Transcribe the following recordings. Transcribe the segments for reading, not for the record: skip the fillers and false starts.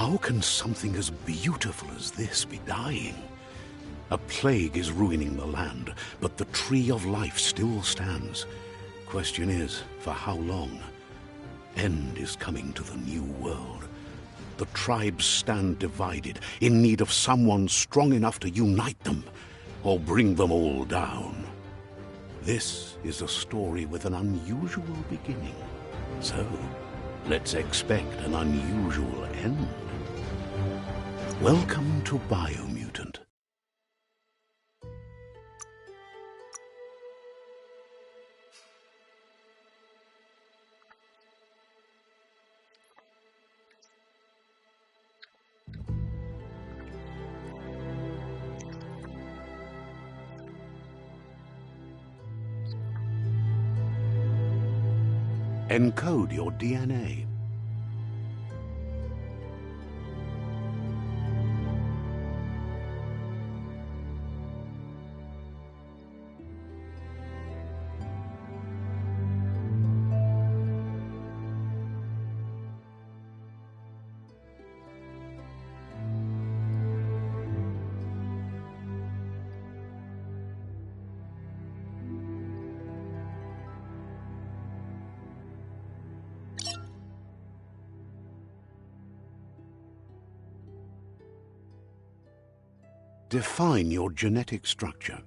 How can something as beautiful as this be dying? A plague is ruining the land, but the tree of life still stands. Question is, for how long? End is coming to the new world. The tribes stand divided, in need of someone strong enough to unite them, or bring them all down. This is a story with an unusual beginning. So, let's expect an unusual end. Welcome to Biomutant. Encode your DNA. Define your genetic structure.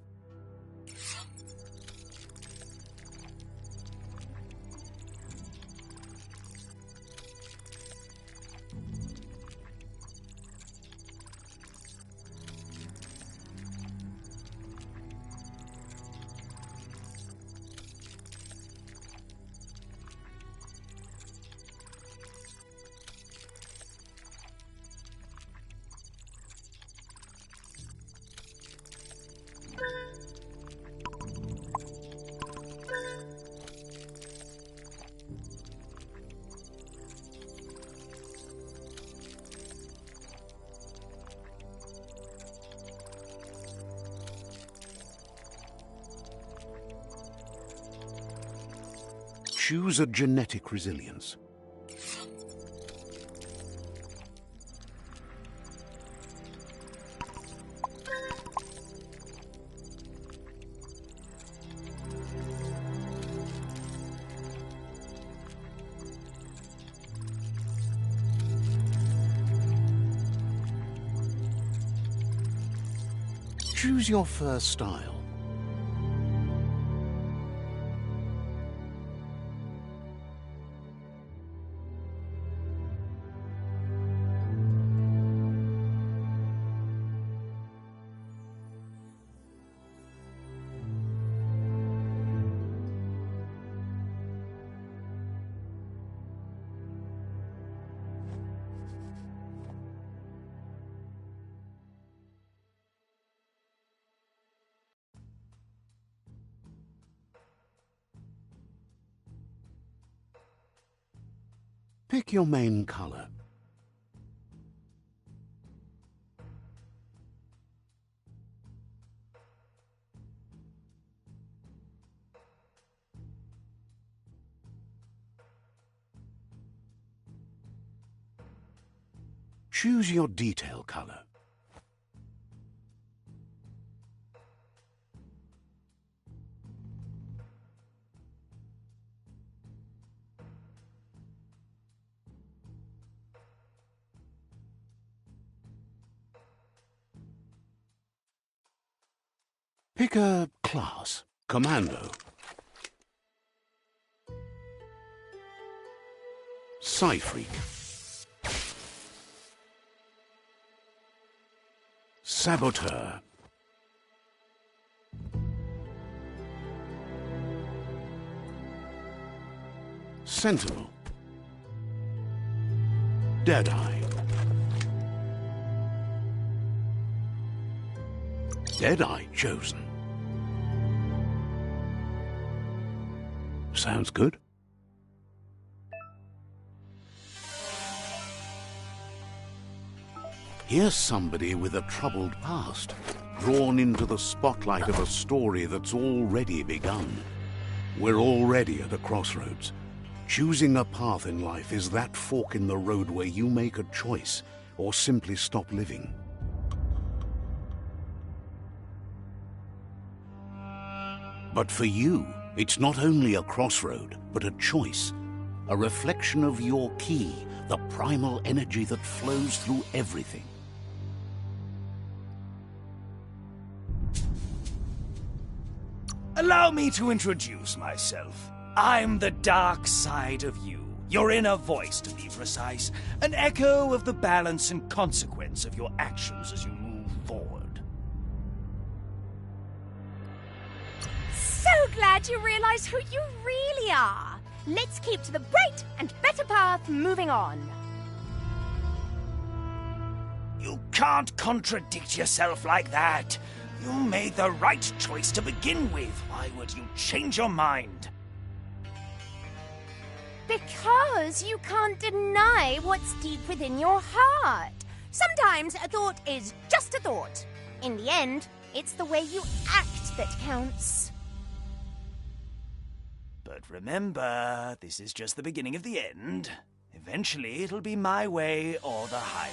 Choose a genetic resilience. Choose your first style. Pick your main color. Choose your detail color. Pick a class. Commando. Psy-Freak. Saboteur. Sentinel. Deadeye. Deadeye chosen. Sounds good. Here's somebody with a troubled past, drawn into the spotlight of a story that's already begun. We're already at a crossroads. Choosing a path in life is that fork in the road where you make a choice or simply stop living. But for you, it's not only a crossroad, but a choice, a reflection of your key, the primal energy that flows through everything. Allow me to introduce myself. I'm the dark side of you, your inner voice to be precise, an echo of the balance and consequence of your actions as you move forward. So glad you realize who you really are. Let's keep to the bright and better path moving on. You can't contradict yourself like that. You made the right choice to begin with. Why would you change your mind? Because you can't deny what's deep within your heart. Sometimes a thought is just a thought. In the end, it's the way you act that counts. But remember, this is just the beginning of the end. Eventually, it'll be my way or the highway.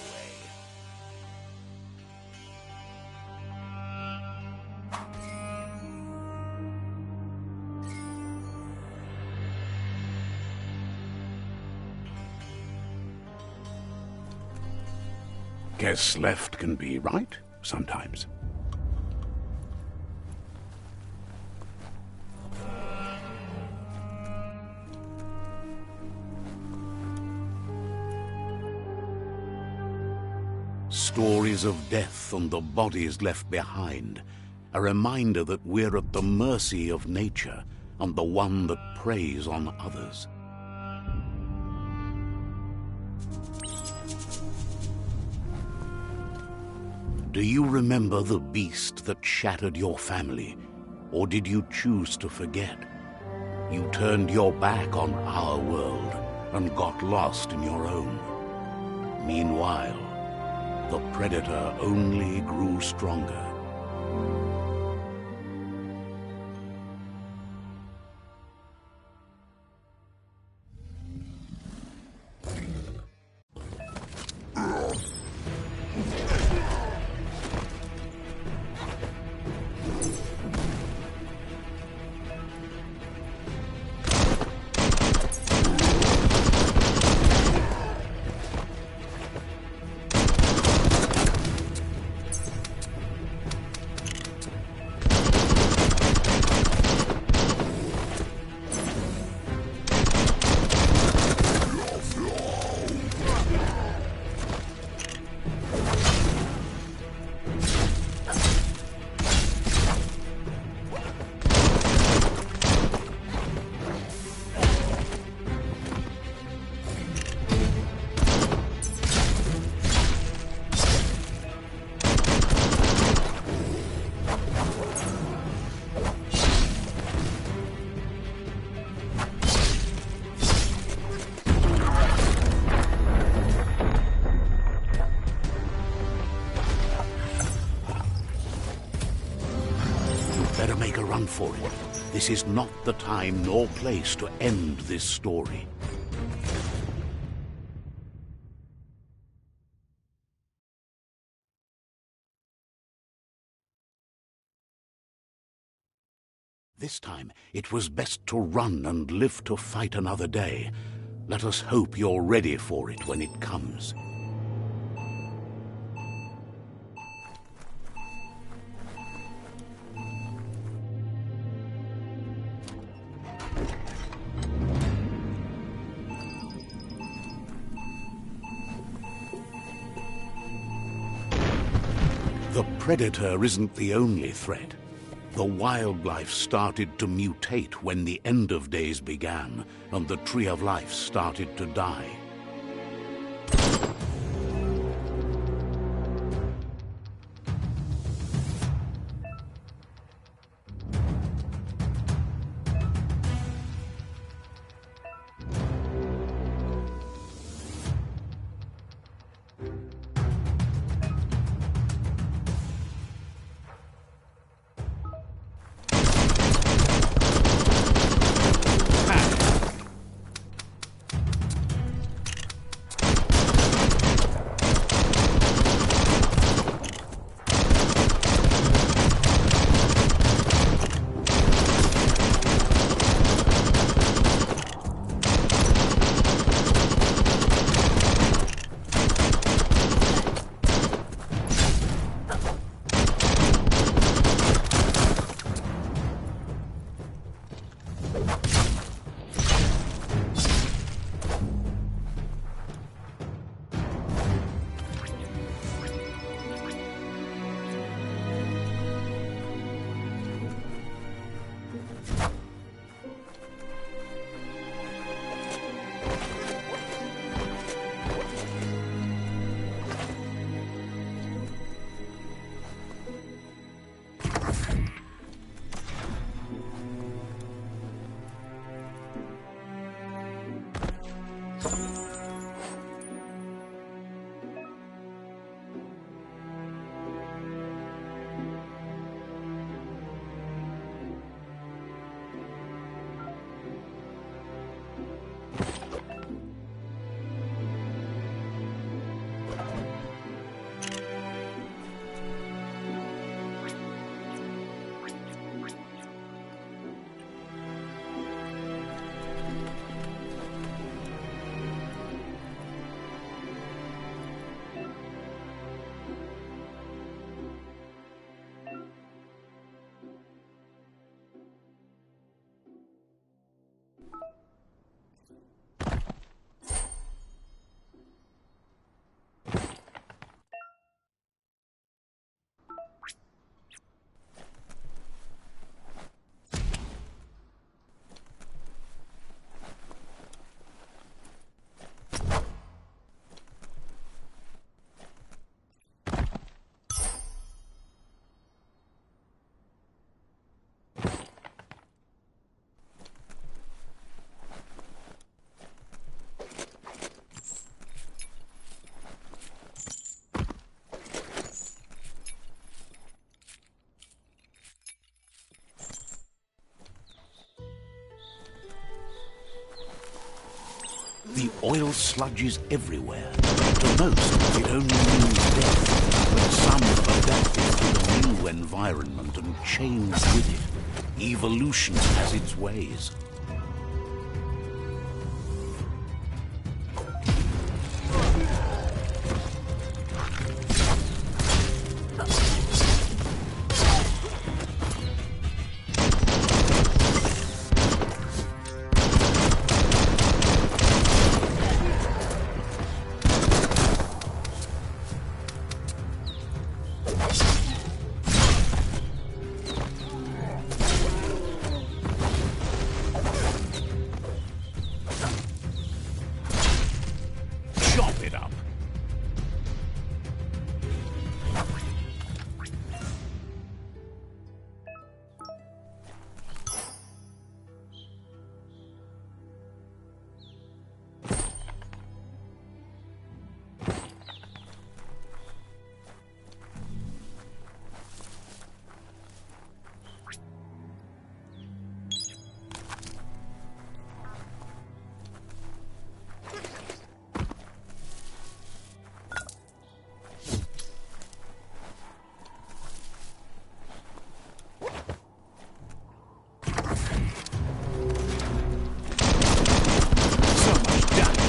Guess left can be right, sometimes. Stories of death and the bodies left behind. A reminder that we're at the mercy of nature and the one that preys on others. Do you remember the beast that shattered your family, or did you choose to forget? You turned your back on our world and got lost in your own. Meanwhile, the predator only grew stronger. Better make a run for it. This is not the time nor place to end this story. This time, it was best to run and live to fight another day. Let us hope you're ready for it when it comes. The predator isn't the only threat. The wildlife started to mutate when the end of days began, and the tree of life started to die. Oil sludges everywhere. To most, it only means death. But some adapt it to the new environment and change with it. Evolution has its ways. Chop it up. So much damage.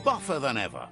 Buffer than ever.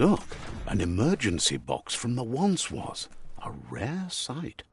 Look, an emergency box from the once was. A rare sight.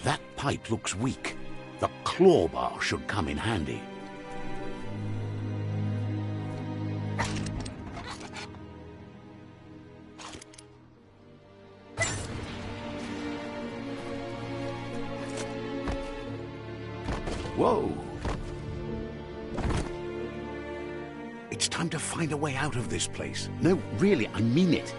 That pipe looks weak. The claw bar should come in handy. Whoa! It's time to find a way out of this place. No, really, I mean it.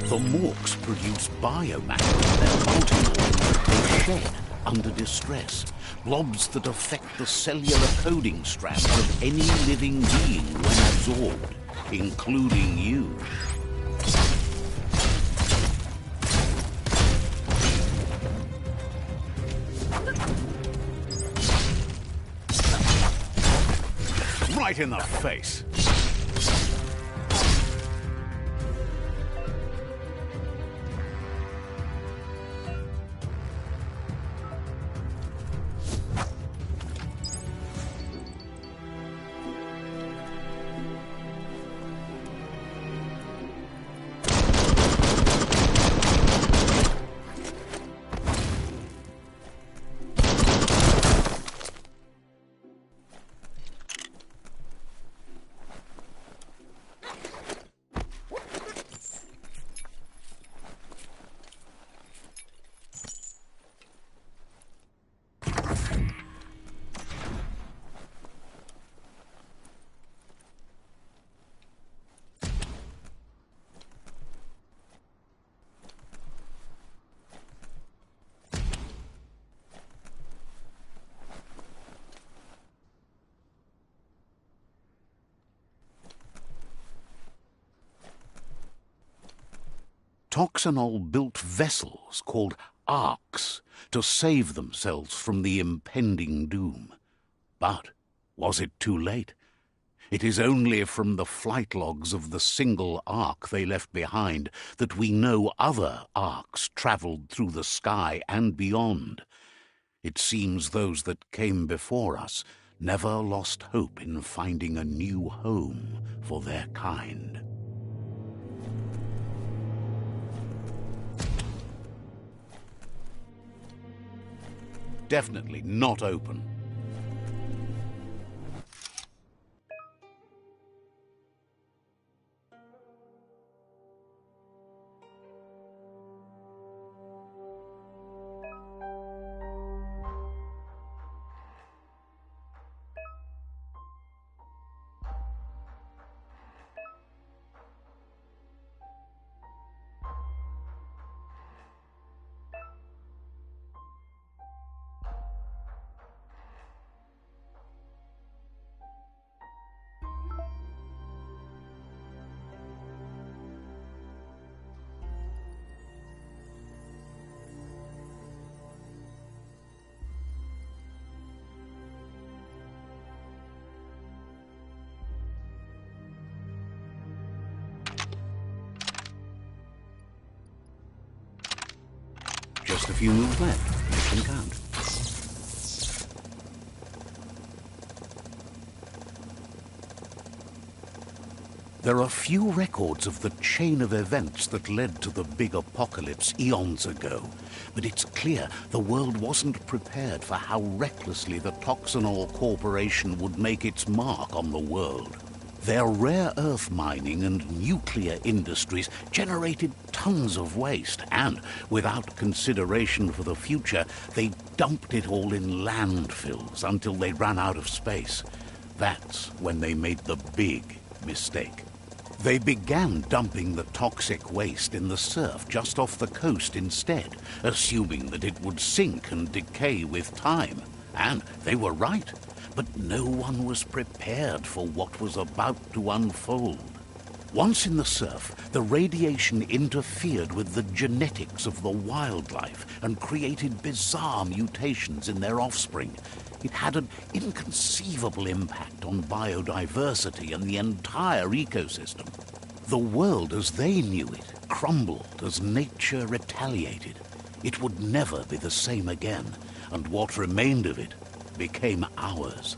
The morks produce biomatter in their multi-organs they shed under distress, blobs that affect the cellular coding strands of any living being when absorbed, including you. Right in the face. Toxanol built vessels called arks to save themselves from the impending doom. But was it too late? It is only from the flight logs of the single ark they left behind that we know other arks travelled through the sky and beyond. It seems those that came before us never lost hope in finding a new home for their kind. Definitely not open. Just a few moves left. Make them count. There are few records of the chain of events that led to the big apocalypse eons ago, but it's clear the world wasn't prepared for how recklessly the Toxanol Corporation would make its mark on the world. Their rare earth mining and nuclear industries generated tons of waste, and, without consideration for the future, they dumped it all in landfills until they ran out of space. That's when they made the big mistake. They began dumping the toxic waste in the surf just off the coast instead, assuming that it would sink and decay with time. And they were right. But no one was prepared for what was about to unfold. Once in the surf, the radiation interfered with the genetics of the wildlife and created bizarre mutations in their offspring. It had an inconceivable impact on biodiversity and the entire ecosystem. The world as they knew it crumbled as nature retaliated. It would never be the same again, and what remained of it became ours.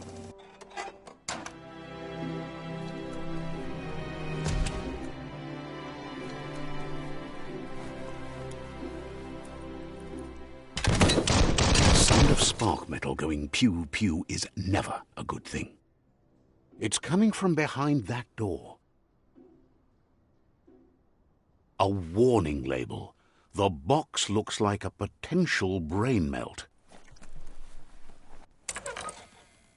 The sound of spark metal going pew pew is never a good thing. It's coming from behind that door. A warning label. The box looks like a potential brain melt.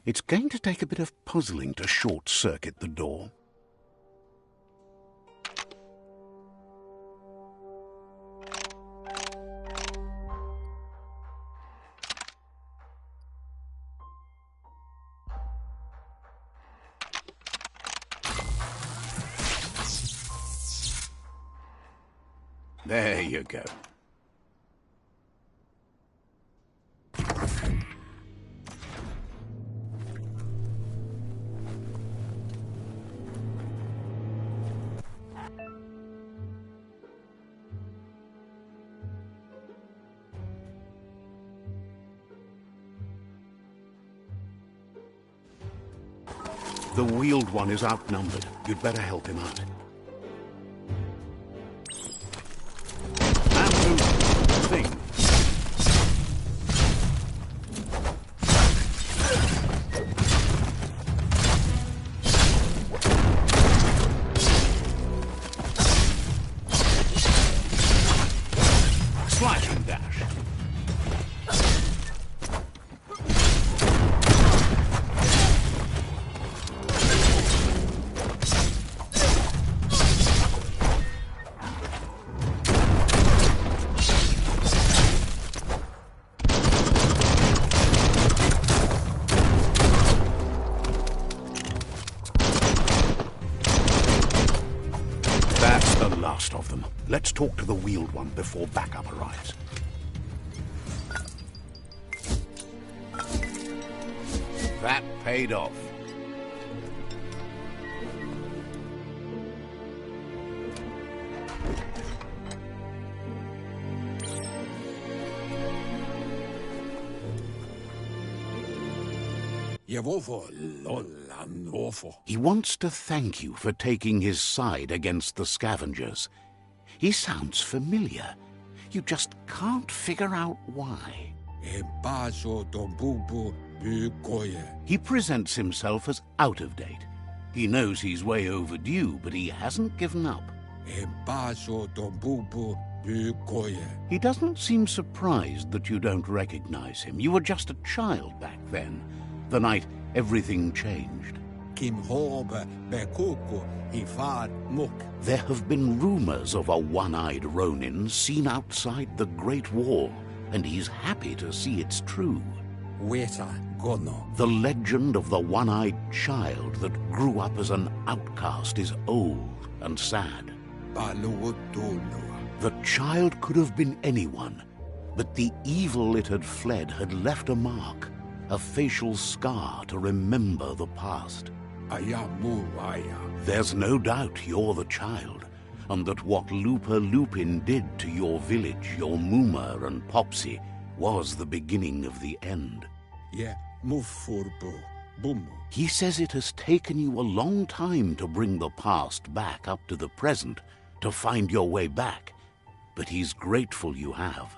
It's going to take a bit of puzzling to short-circuit the door. There you go. The wheeled one is outnumbered. You'd better help him out. Thing. Slash and dash. Of them. Let's talk to the wheeled one before backup arrives. That paid off. He wants to thank you for taking his side against the scavengers. He sounds familiar. You just can't figure out why. He presents himself as out of date. He knows he's way overdue, but he hasn't given up. He doesn't seem surprised that you don't recognize him. You were just a child back then, the night everything changed. There have been rumors of a one-eyed Ronin seen outside the Great Wall, and he's happy to see it's true. The legend of the one-eyed child that grew up as an outcast is old and sad. The child could have been anyone, but the evil it had fled had left a mark, a facial scar to remember the past. There's no doubt you're the child, and that what Looper Lupin did to your village, your Moomer and Popsy, was the beginning of the end. Yeah, move forbo. Boom. He says it has taken you a long time to bring the past back up to the present, to find your way back. But he's grateful you have.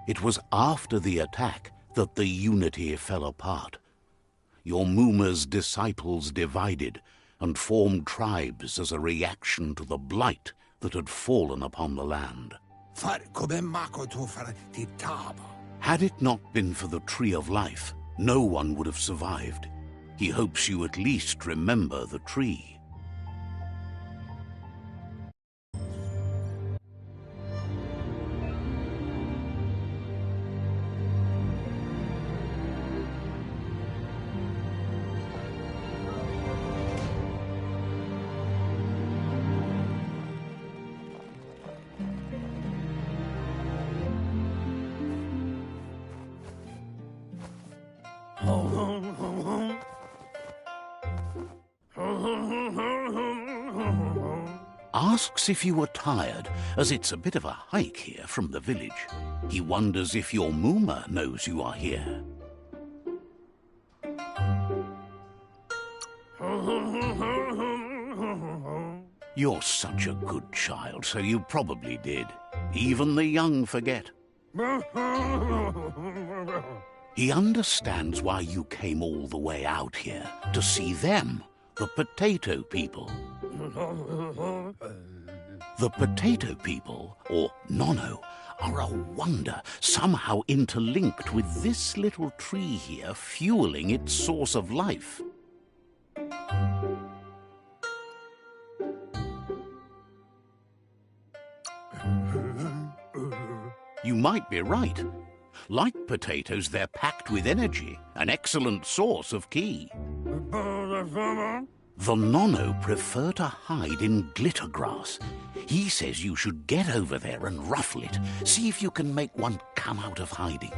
It was after the attack that the Unity fell apart. Your Moomer's disciples divided and formed tribes as a reaction to the blight that had fallen upon the land. Had it not been for the Tree of Life, no one would have survived. He hopes you at least remember the tree. Asks if you are tired, as it's a bit of a hike here from the village. He wonders if your Moomer knows you are here. You're such a good child, so you probably did. Even the young forget. He understands why you came all the way out here, to see them, the potato people. The potato people, or Nono, are a wonder, somehow interlinked with this little tree here, fueling its source of life. You might be right. Like potatoes, they're packed with energy, an excellent source of ki. The Nono prefer to hide in glitter grass. He says you should get over there and ruffle it. See if you can make one come out of hiding.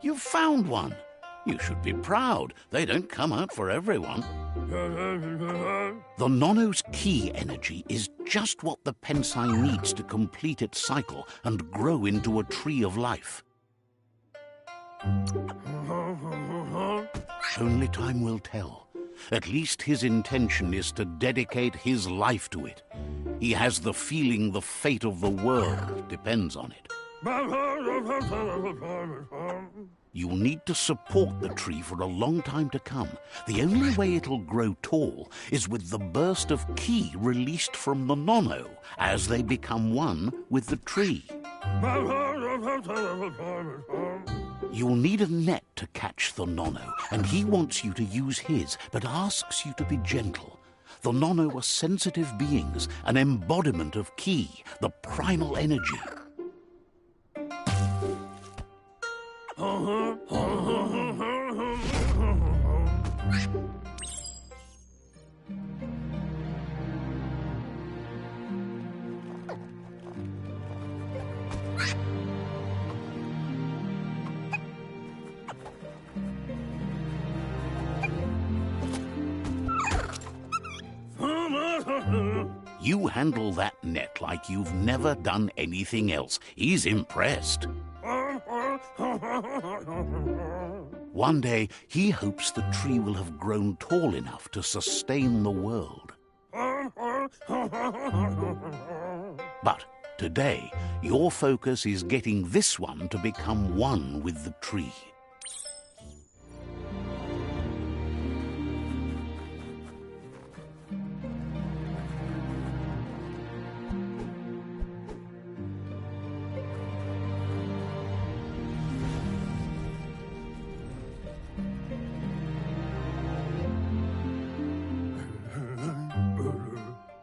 You've found one. You should be proud. They don't come out for everyone. The Nono's ki energy is just what the Pensai needs to complete its cycle and grow into a tree of life. Only time will tell. At least his intention is to dedicate his life to it. He has the feeling the fate of the world depends on it. You'll need to support the tree for a long time to come. The only way it'll grow tall is with the burst of ki released from the Nono as they become one with the tree. You'll need a net to catch the Nono, and he wants you to use his, but asks you to be gentle. The Nono are sensitive beings, an embodiment of ki, the primal energy. You handle that net like you've never done anything else. He's impressed. One day, he hopes the tree will have grown tall enough to sustain the world. But today, your focus is getting this one to become one with the tree.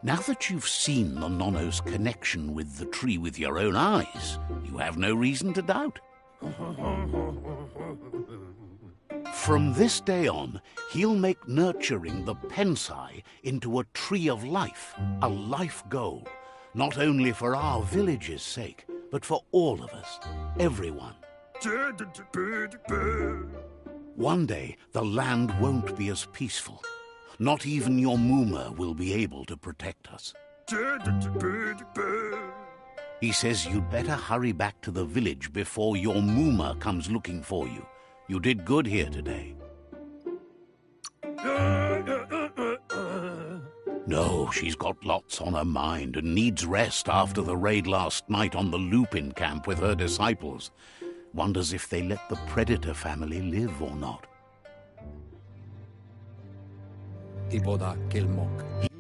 Now that you've seen the Nonno's connection with the tree with your own eyes, you have no reason to doubt. From this day on, he'll make nurturing the Pensai into a tree of life, a life goal, not only for our village's sake, but for all of us, everyone. One day, the land won't be as peaceful. Not even your Muma will be able to protect us. He says you'd better hurry back to the village before your Muma comes looking for you. You did good here today. No, she's got lots on her mind and needs rest after the raid last night on the Lupin camp with her disciples. Wonders if they let the Predator family live or not. He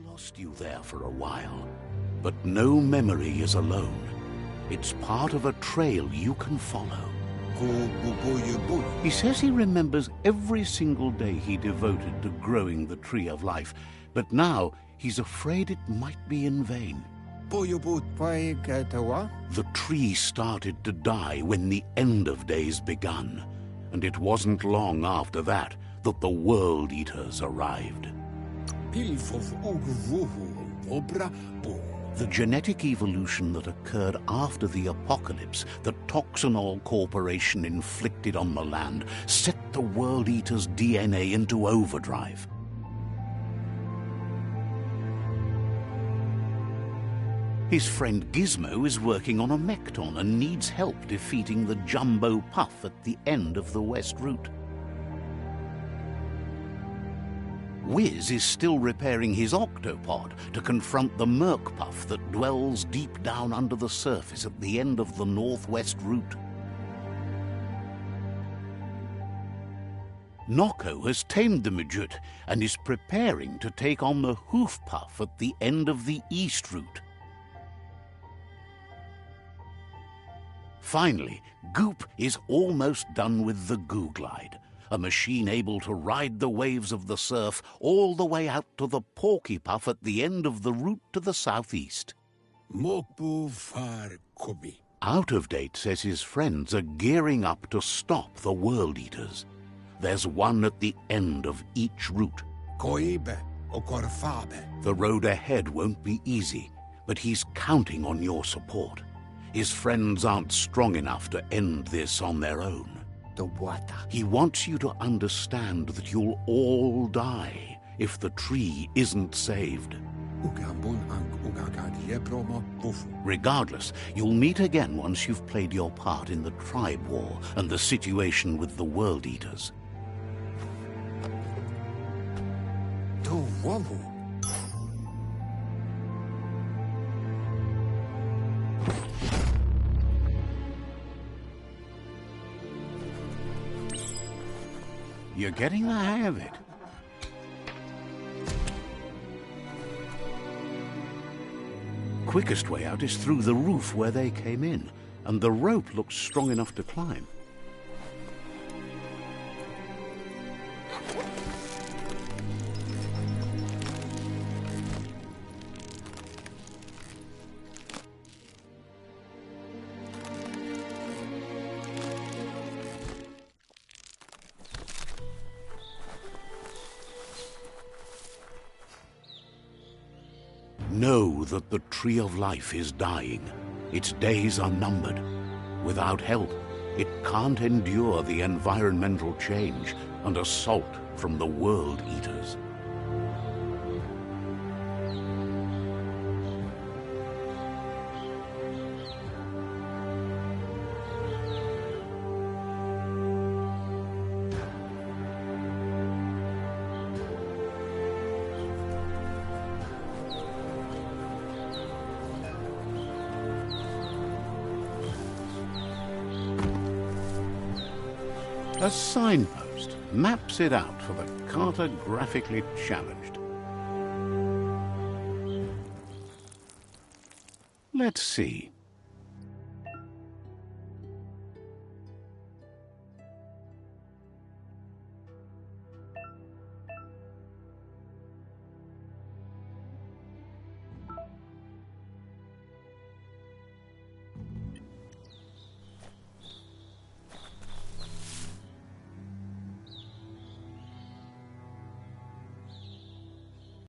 lost you there for a while, but no memory is alone. It's part of a trail you can follow. He says he remembers every single day he devoted to growing the Tree of Life, but now he's afraid it might be in vain. The tree started to die when the end of days begun, and it wasn't long after that that the World Eaters arrived. The genetic evolution that occurred after the apocalypse that Toxanol Corporation inflicted on the land set the World Eater's DNA into overdrive. His friend Gizmo is working on a Mekton and needs help defeating the Jumbo Puff at the end of the West Route. Wiz is still repairing his octopod to confront the Merc Puff that dwells deep down under the surface at the end of the Northwest Route. Nocco has tamed the Midget and is preparing to take on the Hoof Puff at the end of the East Route. Finally, Goop is almost done with the Goo Glide, a machine able to ride the waves of the surf all the way out to the Porky Puff at the end of the route to the southeast. Out of Date says his friends are gearing up to stop the World Eaters. There's one at the end of each route. The road ahead won't be easy, but he's counting on your support. His friends aren't strong enough to end this on their own. He wants you to understand that you'll all die if the tree isn't saved. Regardless, you'll meet again once you've played your part in the tribe war and the situation with the World Eaters. You're getting the hang of it. Quickest way out is through the roof where they came in, and the rope looks strong enough to climb. Know that the Tree of Life is dying. Its days are numbered. Without help, it can't endure the environmental change and assault from the World Eaters. A signpost maps it out for the cartographically challenged. Let's see.